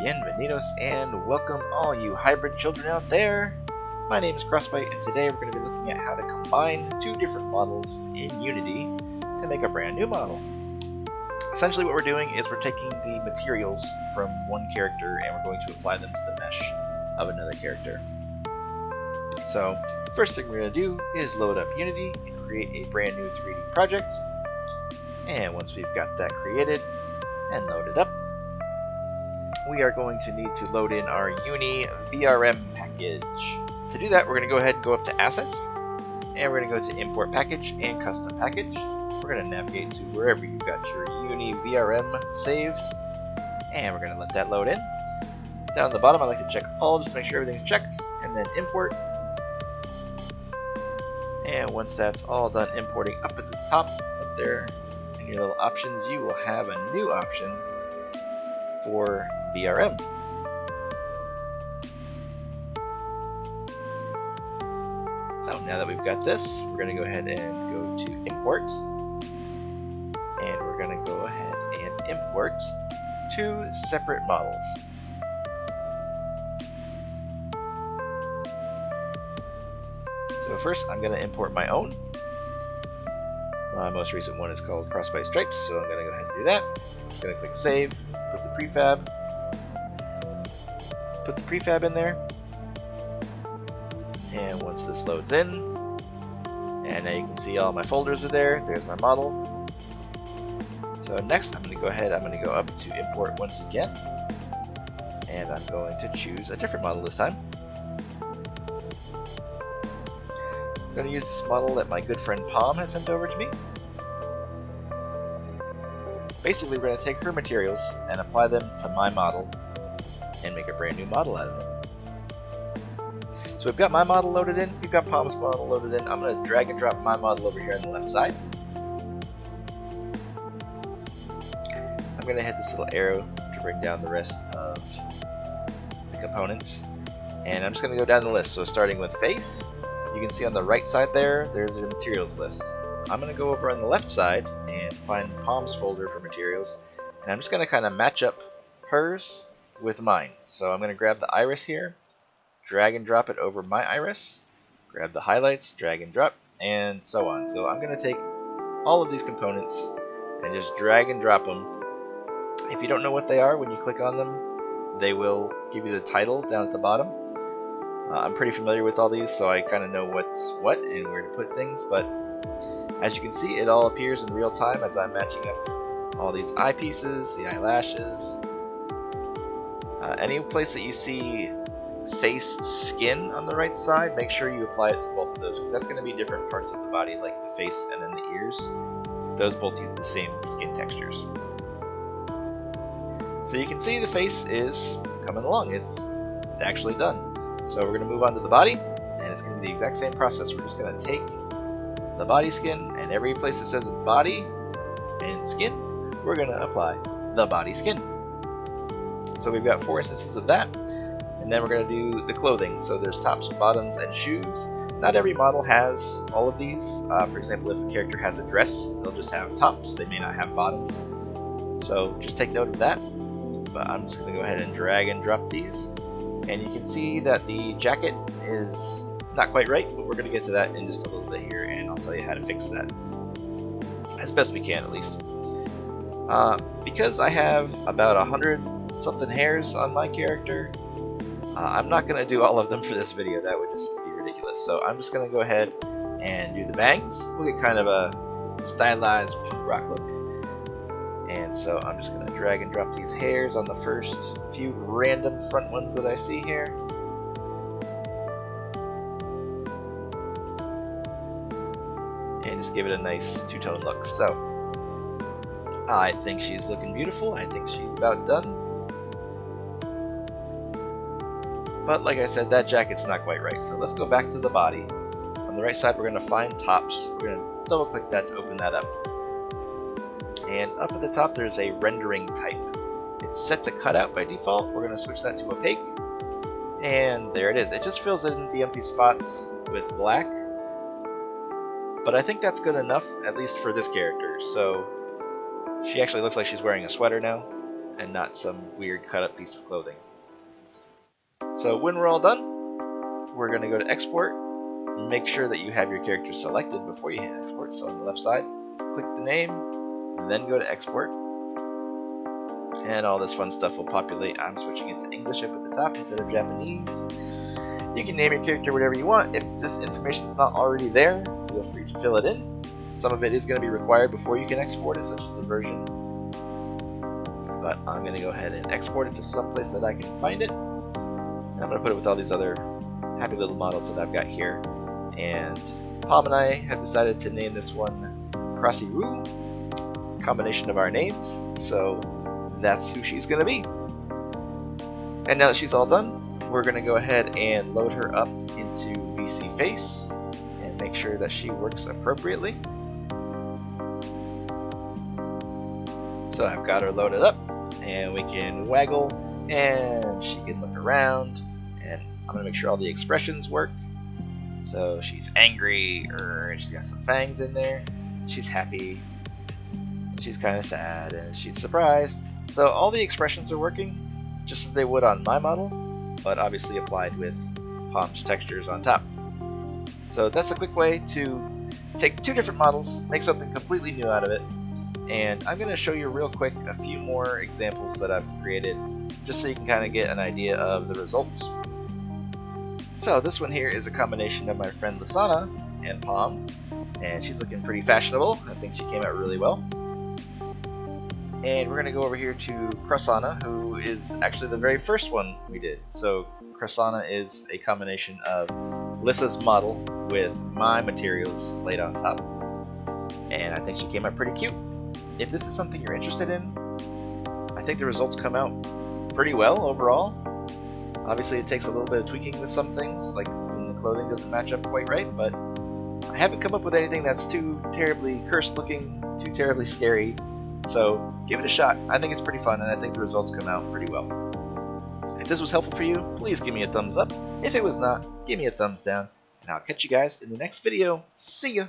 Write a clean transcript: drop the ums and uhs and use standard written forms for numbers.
Bienvenidos and welcome all you hybrid children out there. My name is xCrossBite and today we're going to be looking at how to combine two different models in Unity to make a brand new model. Essentially what we're doing is we're taking the materials from one character and we're going to apply them to the mesh of another character. So first thing we're going to do is load up Unity and create a brand new 3D project. And once we've got that created and loaded up, we are going to need to load in our UniVRM package. To do that, we're going to go ahead and go up to Assets, and we're going to go to Import Package and Custom Package. We're going to navigate to wherever you've got your UniVRM saved, and we're going to let that load in. Down at the bottom, I like to check all just to make sure everything's checked, and then Import. And once that's all done importing, up at the top up there in your little options, you will have a new option for VRM. So now that we've got this, we're going to go ahead and go to Import, and we're going to go ahead and import two separate models. So first I'm going to import my own. My most recent one is called XCrossBite Stripes, so I'm going to go ahead and do that. I'm going to click Save, put the prefab in there, and once this loads in, and now you can see all my folders are there. There's my model. So next I'm going to go ahead, I'm going to go up to Import once again, and I'm going to choose a different model this time. I'm going to use this model that my good friend Pom has sent over to me. Basically, we're going to take her materials and apply them to my model and make a brand new model out of it. So we've got my model loaded in, we've got Pom's model loaded in. I'm going to drag and drop my model over here on the left side. I'm going to hit this little arrow to bring down the rest of the components. And I'm just going to go down the list. So starting with face, you can see on the right side there's a materials list. I'm going to go over on the left side and find Pom's folder for materials, and I'm just going to kind of match up hers with mine. So I'm going to grab the iris here, drag and drop it over my iris, grab the highlights, drag and drop, and so on. So I'm going to take all of these components and just drag and drop them. If you don't know what they are, when you click on them, they will give you the title down at the bottom. I'm pretty familiar with all these, so I kind of know what's what and where to put things, but as you can see, it all appears in real time as I'm matching up all these eyepieces, the eyelashes. Any place that you see face skin on the right side, make sure you apply it to both of those, because that's going to be different parts of the body, like the face and then the ears. Those both use the same skin textures. So you can see the face is coming along. It's actually done. So we're going to move on to the body, and it's going to be the exact same process. We're just going to take the body skin, and every place that says body and skin, we're going to apply the body skin. So we've got 4 instances of that, and then we're going to do the clothing. So there's tops, bottoms, and shoes. Not every model has all of these. For example, if a character has a dress, they'll just have tops, they may not have bottoms. So just take note of that. But I'm just going to go ahead and drag and drop these, and you can see that the jacket is not quite right, but we're going to get to that in just a little bit here, and I'll tell you how to fix that as best we can, at least. Because I have about 100 something hairs on my character, I'm not going to do all of them for this video. That would just be ridiculous. So I'm just going to go ahead and do the bangs. We'll get kind of a stylized punk rock look. And so I'm just going to drag and drop these hairs on the first few random front ones that I see here. And just give it a nice two-tone look. So I think she's looking beautiful. I think she's about done. But like I said, that jacket's not quite right. So let's go back to the body. On the right side, we're going to find tops. We're going to double click that to open that up. And up at the top, there's a rendering type. It's set to cutout by default. We're going to switch that to opaque. And there it is. It just fills in the empty spots with black. But I think that's good enough, at least for this character. So she actually looks like she's wearing a sweater now. and not some weird cut up piece of clothing. So when we're all done, we're going to go to export. Make sure that you have your character selected before you hit export. So on the left side, click the name, then go to export. And all this fun stuff will populate. I'm switching it to English up at the top instead of Japanese. You can name your character whatever you want. If this information is not already there, feel free to fill it in. Some of it is going to be required before you can export it, such as the version. But I'm going to go ahead and export it to some place that I can find it. And I'm going to put it with all these other happy little models that I've got here. And Pom and I have decided to name this one DariRuu, combination of our names, so that's who she's going to be. And now that she's all done, we're going to go ahead and load her up into VSeeface and make sure that she works appropriately. So I've got her loaded up, and we can waggle, and she can look around, and I'm going to make sure all the expressions work. So she's angry, and she's got some fangs in there. She's happy, she's kind of sad, and she's surprised. So all the expressions are working just as they would on my model, but obviously applied with Pom's textures on top. So that's a quick way to take two different models, make something completely new out of it. And I'm going to show you real quick a few more examples that I've created, just so you can kind of get an idea of the results. So this one here is a combination of my friend Lyssanah and Pom, and she's looking pretty fashionable. I think she came out really well. And we're going to go over here to xCrossBite, who is actually the very first one we did. So xCrossBite is a combination of Lyssa's model with my materials laid on top, and I think she came out pretty cute. If this is something you're interested in, I think the results come out pretty well overall. Obviously it takes a little bit of tweaking with some things, like when the clothing doesn't match up quite right, but I haven't come up with anything that's too terribly cursed looking, too terribly scary, so give it a shot. I think it's pretty fun, and I think the results come out pretty well. If this was helpful for you, please give me a thumbs up. If it was not, give me a thumbs down, and I'll catch you guys in the next video. See ya!